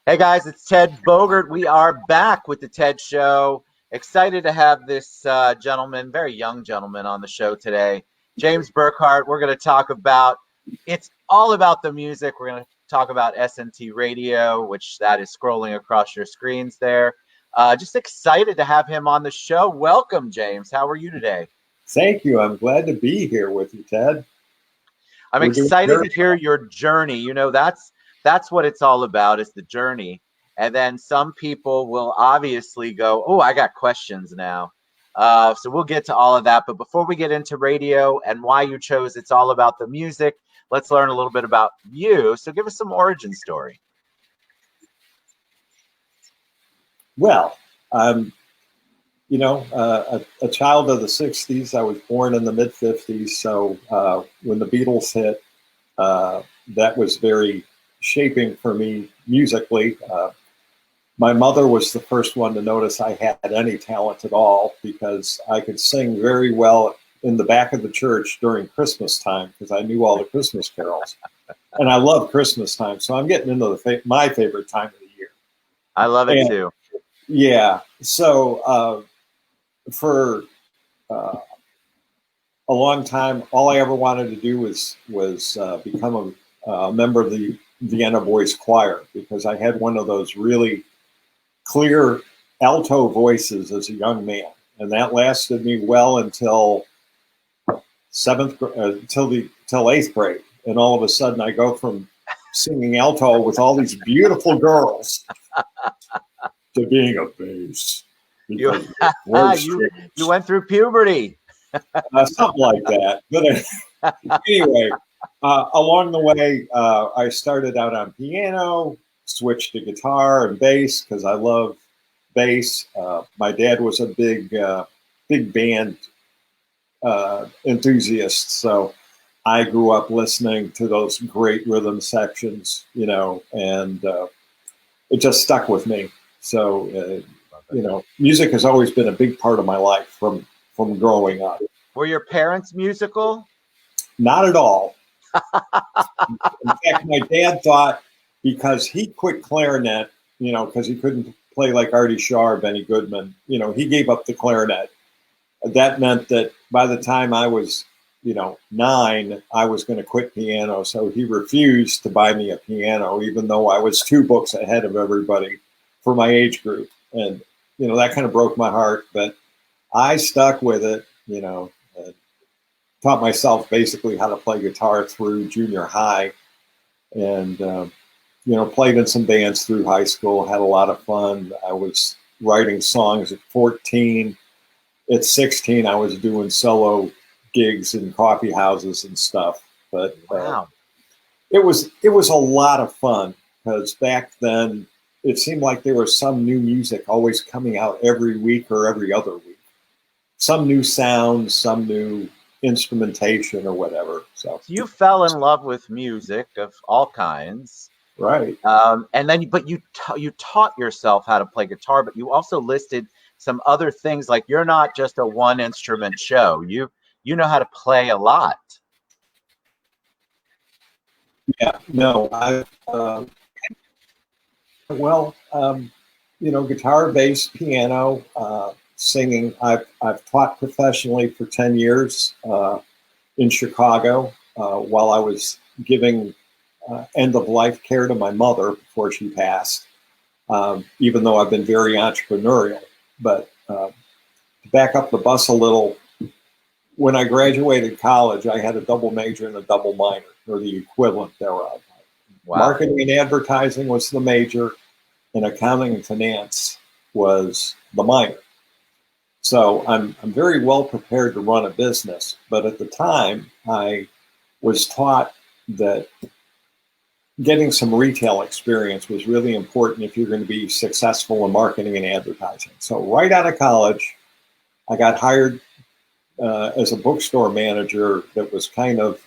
Hey guys, it's Ted Bogert. We are back with the Ted Show. Excited to have this gentleman, very young gentleman, on the show today. James Burkhardt. We're going to talk about, it's all about the music. We're going to talk about SNT Radio, which that is scrolling across your screens there. Just excited to have him on the show. Welcome, James. How are you today? Thank you. I'm glad to be here with you, Ted. I'm excited to hear your journey. That's what it's all about, is the journey. And then some people will obviously go, oh, I got questions now. So we'll get to all of that. But before we get into radio and why you chose It's All About the Music, let's learn a little bit about you. So give us some origin story. Well, a child of the 60s. I was born in the mid-50s. So when the Beatles hit, that was very shaping for me musically. My mother was the first one to notice I had any talent at all, because I could sing very well in the back of the church during Christmas time, because I knew all the Christmas carols. And I love Christmas time. So I'm getting into my favorite time of the year. I love it too. Yeah. So for a long time, all I ever wanted to do was become a member of the Vienna Boys Choir, because I had one of those really clear alto voices as a young man, and that lasted me well until eighth grade. And all of a sudden, I go from singing alto with all these beautiful girls to being a bass. You went through puberty. Something like that. But anyway, along the way, I started out on piano, switched to guitar and bass because I love bass. My dad was a big band enthusiast, so I grew up listening to those great rhythm sections, and it just stuck with me. So, music has always been a big part of my life from growing up. Were your parents musical? Not at all. In fact, my dad thought, because he quit clarinet, because he couldn't play like Artie Shaw or Benny Goodman, he gave up the clarinet. That meant that by the time I was, 9, I was going to quit piano. So he refused to buy me a piano, even though I was 2 books ahead of everybody for my age group. And, that kind of broke my heart, but I stuck with it, and taught myself basically how to play guitar through junior high, and, played in some bands through high school, had a lot of fun. I was writing songs at 14. At 16, I was doing solo gigs in coffee houses and stuff. But wow. It was a lot of fun, because back then it seemed like there was some new music always coming out every week or every other week. Some new sound, some new instrumentation or whatever. So you fell in love with music of all kinds. Right. And then, but you taught yourself how to play guitar, but you also listed some other things, like you're not just a one instrument show. You know how to play a lot. Yeah, no, guitar, bass, piano, singing. I've taught professionally for 10 years in Chicago while I was giving end-of-life care to my mother before she passed, even though I've been very entrepreneurial. But to back up the bus a little, when I graduated college, I had a double major and a double minor, or the equivalent thereof. Wow. Marketing and advertising was the major, and accounting and finance was the minor. So I'm very well prepared to run a business. But at the time, I was taught that getting some retail experience was really important if you're going to be successful in marketing and advertising. So right out of college, I got hired as a bookstore manager that was kind of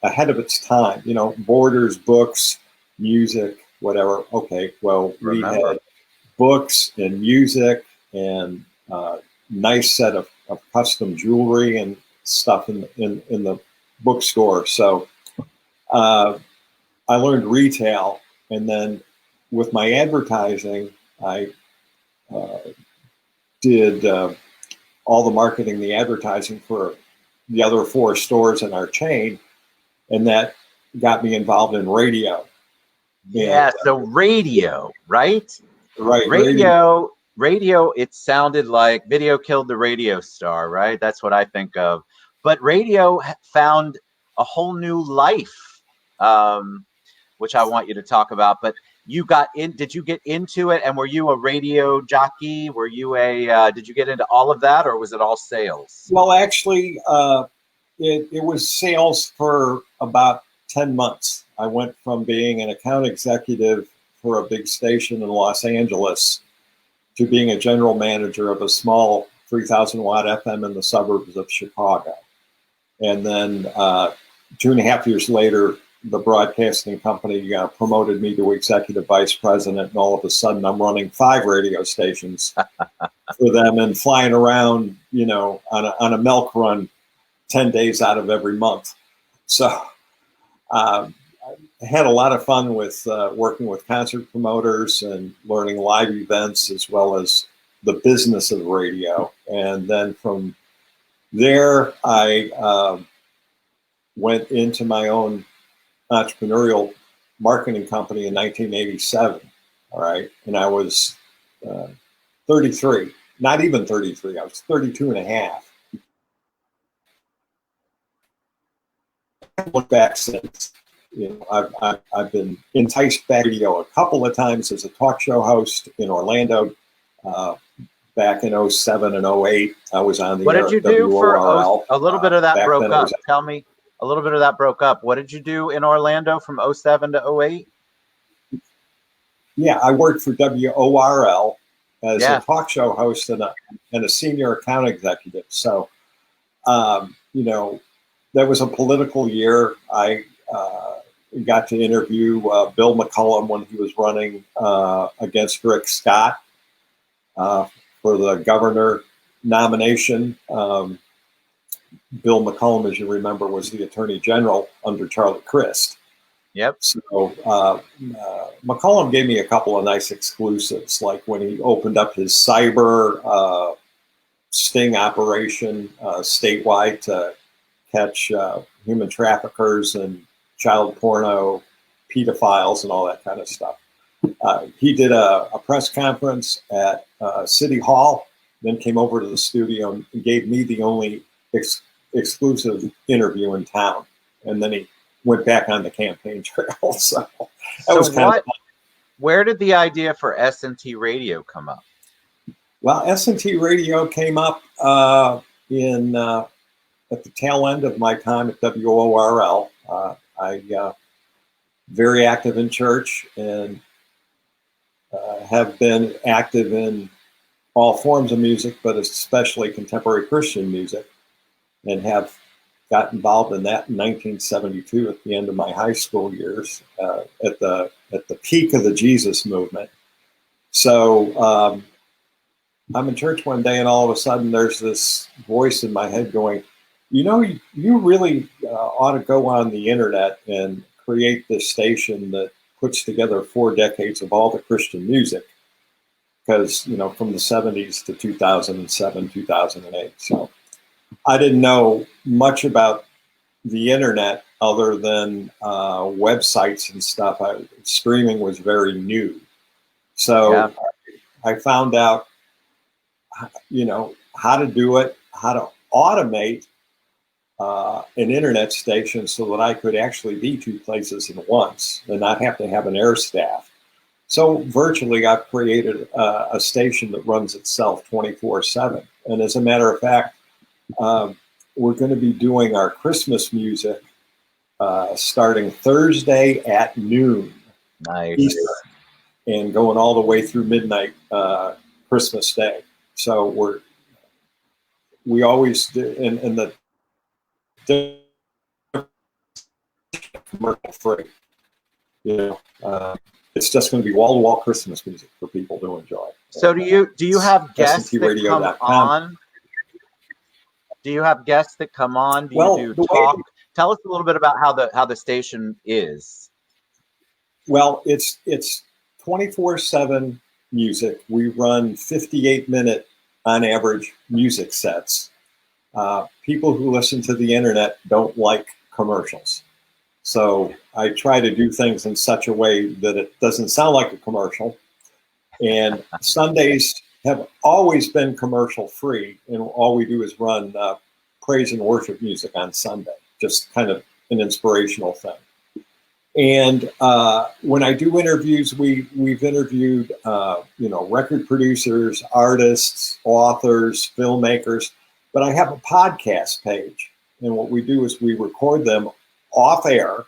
ahead of its time. Borders, books, music, whatever. Okay, well, we had books and music and nice set of custom jewelry and stuff in the bookstore. So I learned retail, and then with my advertising, I did all the marketing, the advertising for the other 4 stores in our chain, and that got me involved in radio. Yeah, so radio, right? Right. Radio, it sounded like video killed the radio star, right? That's what I think of. But radio found a whole new life, which I want you to talk about. But did you get into it? And were you a radio jockey? Were you did you get into all of that, or was it all sales? Well, actually, it was sales for about 10 months. I went from being an account executive for a big station in Los Angeles to being a general manager of a small 3,000 watt FM in the suburbs of Chicago. And then 2.5 years later, the broadcasting company promoted me to executive vice president, and all of a sudden I'm running 5 radio stations for them and flying around, on a milk run 10 days out of every month. So I had a lot of fun with working with concert promoters and learning live events, as well as the business of radio. And then from there, I went into my own entrepreneurial marketing company in 1987. All right. And I was 33, not even 33. I was 32 and a half. I look back since. I've been enticed back to radio a couple of times as a talk show host in Orlando. Back in 07 and 08, I was on the What did you do for WORL. a little bit of that broke up? Tell me, a little bit of that broke up. What did you do in Orlando from 07 to 08? Yeah, I worked for WORL as a talk show host and a senior account executive. So, that was a political year. I got to interview Bill McCullum when he was running against Rick Scott for the governor nomination. Bill McCullum, as you remember, was the attorney general under Charlie Crist. Yep. So McCullum gave me a couple of nice exclusives, like when he opened up his cyber sting operation statewide to catch human traffickers and child porno, pedophiles, and all that kind of stuff. He did a press conference at City Hall, then came over to the studio and gave me the only exclusive interview in town. And then he went back on the campaign trail. So that was kind of fun. Where did the idea for SNT Radio come up? Well, SNT Radio came up at the tail end of my time at WORL. I very active in church and have been active in all forms of music, but especially contemporary Christian music, and have got involved in that in 1972 at the end of my high school years, at the peak of the Jesus movement. So I'm in church one day, and all of a sudden there's this voice in my head going, you really ought to go on the internet and create this station that puts together 4 decades of all the Christian music, because, from the 70s to 2007, 2008. So I didn't know much about the internet other than websites and stuff. Streaming was very new. So I found out, how to do it, how to automate an internet station so that I could actually be 2 places at once and not have to have an air staff. So virtually I've created a station that runs itself 24/7. And as a matter of fact, we're going to be doing our Christmas music starting Thursday at noon. Nice. Eastern, and going all the way through midnight Christmas Day. So we always do, and the commercial free. It's just going to be wall-to-wall Christmas music for people to enjoy. So do you have guests that come on? Do you have guests that come on? Do you do talk? Tell us a little bit about how the station is. Well, it's 24/7 music. We run 58-minute, on average, music sets. People who listen to the internet don't like commercials. So I try to do things in such a way that it doesn't sound like a commercial. And Sundays have always been commercial free. And all we do is run praise and worship music on Sunday, just kind of an inspirational thing. And when I do interviews, we've interviewed, record producers, artists, authors, filmmakers, but I have a podcast page. And what we do is we record them off air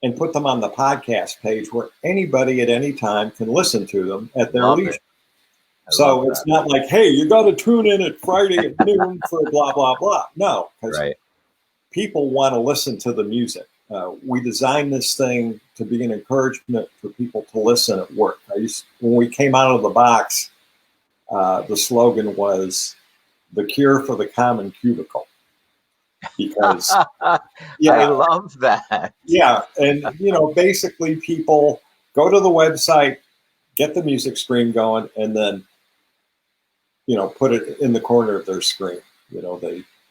and put them on the podcast page where anybody at any time can listen to them at their leisure. So it's not like, hey, you got to tune in at Friday at noon for blah, blah, blah. No, because people want to listen to the music. We designed this thing to be an encouragement for people to listen at work. When we came out of the box, the slogan was the cure for the common cubicle. Because I love that. Yeah, and basically people go to the website, get the music stream going, and then put it in the corner of their screen.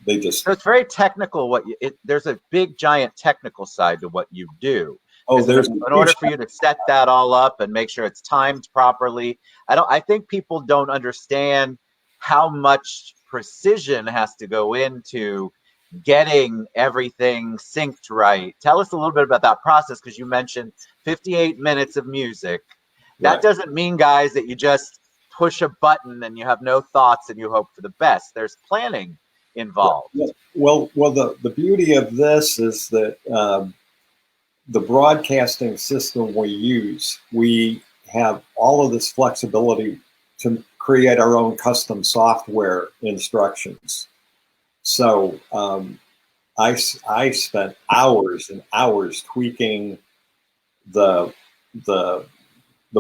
They just. So it's very technical. There's a big giant technical side to what you do. Oh, in order for you to set that all up and make sure it's timed properly. I think people don't understand how much precision has to go into getting everything synced right. Tell us a little bit about that process, because you mentioned 58 minutes of music. That doesn't mean, guys, that you just push a button and you have no thoughts and you hope for the best. There's planning involved. Well, the beauty of this is that the broadcasting system we use, we have all of this flexibility to create our own custom software instructions. So I spent hours and hours tweaking the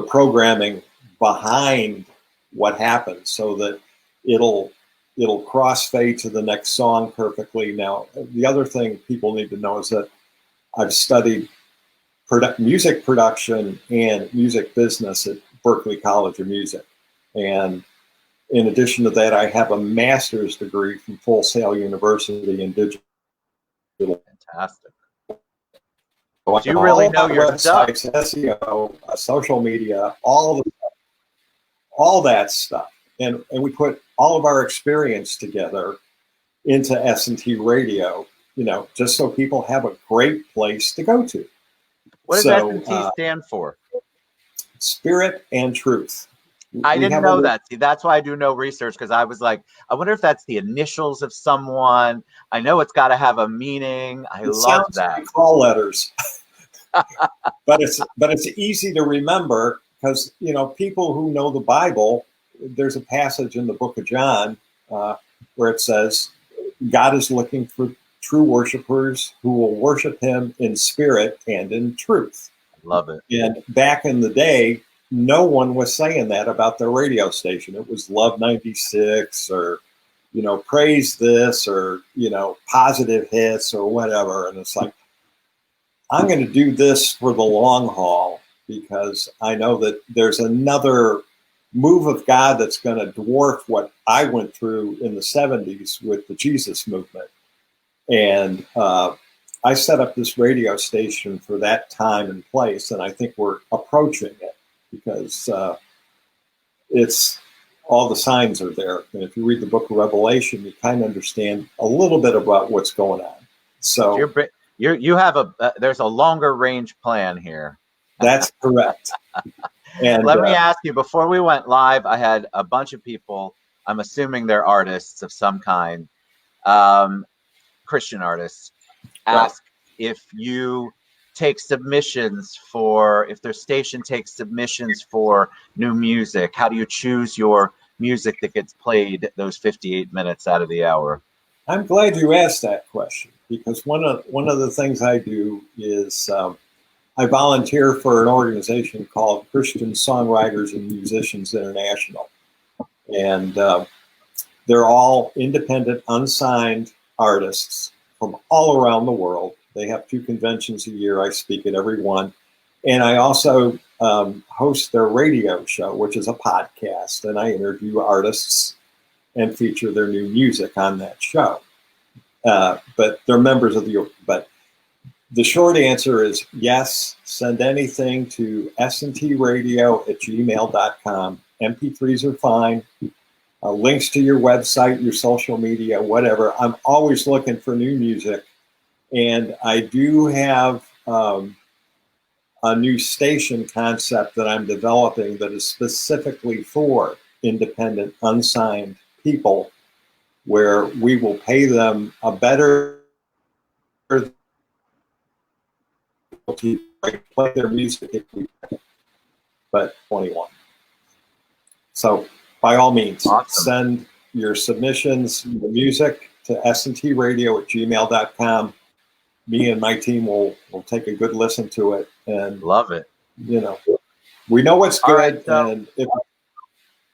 programming behind what happens so that it'll crossfade to the next song perfectly. Now, the other thing people need to know is that I've studied music production and music business at Berklee College of Music. And in addition to that, I have a master's degree from Full Sail University in digital. Fantastic. So you really know your stuff. SEO, social media, all that stuff. And we put all of our experience together into SNT Radio, just so people have a great place to go to. What does SNT stand for? Spirit and Truth. I didn't know that. See, that's why I do no research, because I was like, I wonder if that's the initials of someone. I know it's got to have a meaning. I love that. Like call letters, but it's easy to remember because people who know the Bible. There's a passage in the Book of John where it says, "God is looking for true worshipers who will worship Him in spirit and in truth." I love it. And back in the day, no one was saying that about their radio station. It was Love 96 or, Praise This or, Positive Hits or whatever. And it's like, I'm going to do this for the long haul because I know that there's another move of God that's going to dwarf what I went through in the 70s with the Jesus movement. And I set up this radio station for that time and place, and I think we're approaching it. Because it's all the signs are there. And if you read the book of Revelation, you kind of understand a little bit about what's going on. So you have there's a longer range plan here. That's correct. And let me ask you, before we went live, I had a bunch of people, I'm assuming they're artists of some kind, Christian artists, ask if you take submissions if their station takes submissions for new music. How do you choose your music that gets played those 58 minutes out of the hour? I'm glad you asked that question, because one of the things I do is I volunteer for an organization called Christian Songwriters and Musicians International. And they're all independent, unsigned artists from all around the world. They have 2 conventions a year. I speak at every one. And I also host their radio show, which is a podcast, and I interview artists and feature their new music on that show. But they're members of but the short answer is yes, send anything to sntradio@gmail.com. MP3s are fine. Links to your website, your social media, whatever. I'm always looking for new music. And I do have a new station concept that I'm developing that is specifically for independent, unsigned people, where we will pay them a better to play their music if we but 21. So by all means, send your submissions, the music to sntradio@gmail.com. Me and my team will take a good listen to it and love it. You know, we know what's good. Right,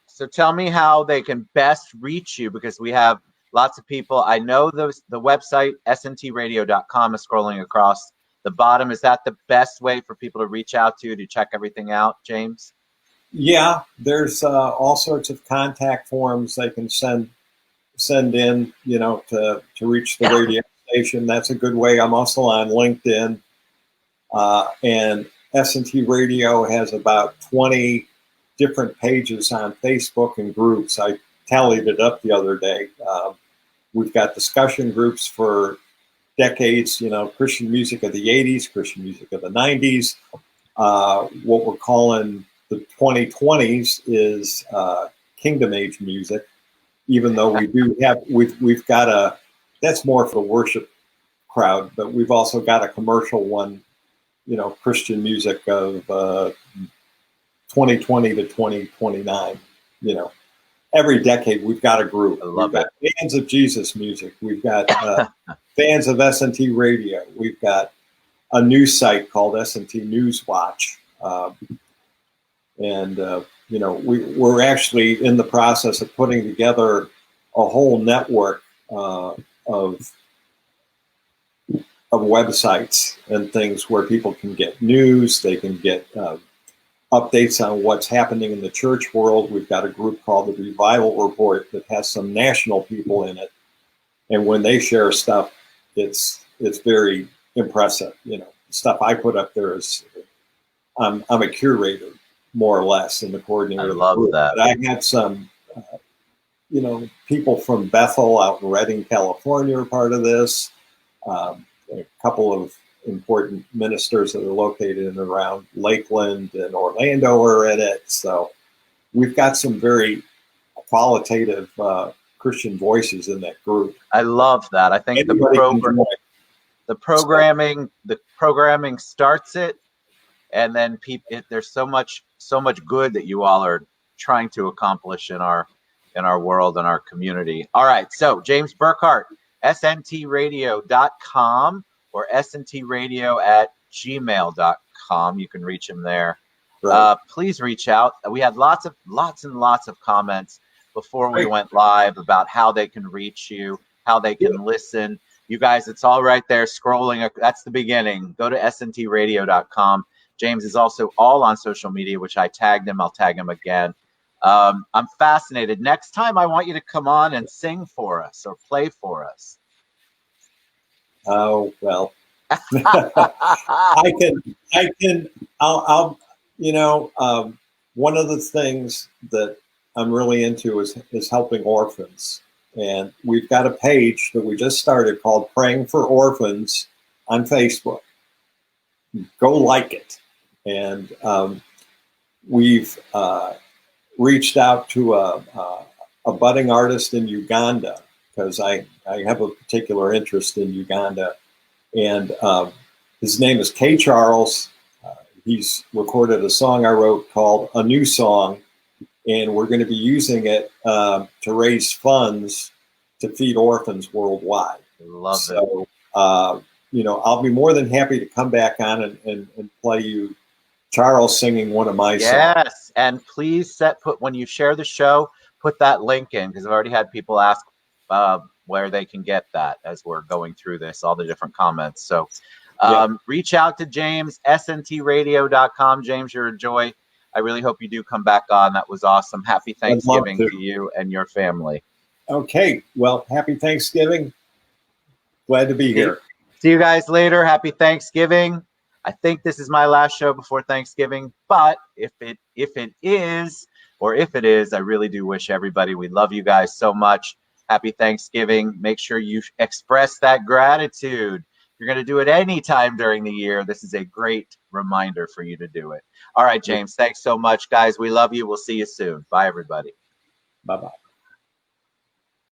so tell me how they can best reach you, because we have lots of people. I know the website sntradio.com is scrolling across the bottom. Is that the best way for people to reach out to check everything out, James? Yeah, there's all sorts of contact forms they can send in, to reach the radio station. That's a good way. I'm also on LinkedIn, and SNT Radio has about 20 different pages on Facebook and groups. I tallied it up the other day. We've got discussion groups for decades, Christian music of the 80s, Christian music of the 90s. What we're calling the 2020s is Kingdom Age music, even though we've got that's more for the worship crowd, but we've also got a commercial one, Christian music of 2020 to 2029, every decade we've got a group. We've got fans of Jesus music. We've got fans of SNT Radio. We've got a news site called SNT News Watch. We're actually in the process of putting together a whole network of websites and things where people can get news, they can get updates on what's happening in the church world. We've got a group called the Revival Report that has some national people in it, and when they share stuff, it's very impressive. Stuff I put up there is I'm a curator, more or less, in the coordinator. I love that. But I had some, people from Bethel out in Redding, California are part of this. A couple of important ministers that are located in and around Lakeland and Orlando are in it. So we've got some very qualitative Christian voices in that group. I love that. I think the programming starts it, and then there's so much good that you all are trying to accomplish in our world and our community. All right, so James Burkhardt, sntradio.com or sntradio@gmail.com. You can reach him there. Right. Please reach out. We had lots and lots of comments before we went live about how they can reach you, how they can listen. You guys, it's all right there scrolling. That's the beginning. Go to sntradio.com. James is also all on social media, which I tagged him. I'll tag him again. I'm fascinated. Next time, I want you to come on and sing for us or play for us. Oh, well, I'll one of the things that I'm really into is helping orphans. And we've got a page that we just started called Praying for Orphans on Facebook. Go like it. And we've reached out to a budding artist in Uganda, because I have a particular interest in Uganda. And his name is K. Charles. He's recorded a song I wrote called A New Song, and we're going to be using it to raise funds to feed orphans worldwide. Love it. So, I'll be more than happy to come back on and play you Charles singing one of my songs. Yes, and please when you share the show, put that link in, because I've already had people ask where they can get that as we're going through this, all the different comments. So Reach out to James, sntradio.com. James, you're a joy. I really hope you do come back on. That was awesome. Happy Thanksgiving to you and your family. Okay. Well, happy Thanksgiving. Glad to be here. See you guys later. Happy Thanksgiving. I think this is my last show before Thanksgiving, but if it is, I really do wish everybody, we love you guys so much. Happy Thanksgiving. Make sure you express that gratitude. You're going to do it anytime during the year. This is a great reminder for you to do it. All right, James, thanks so much, guys. We love you. We'll see you soon. Bye, everybody. Bye-bye.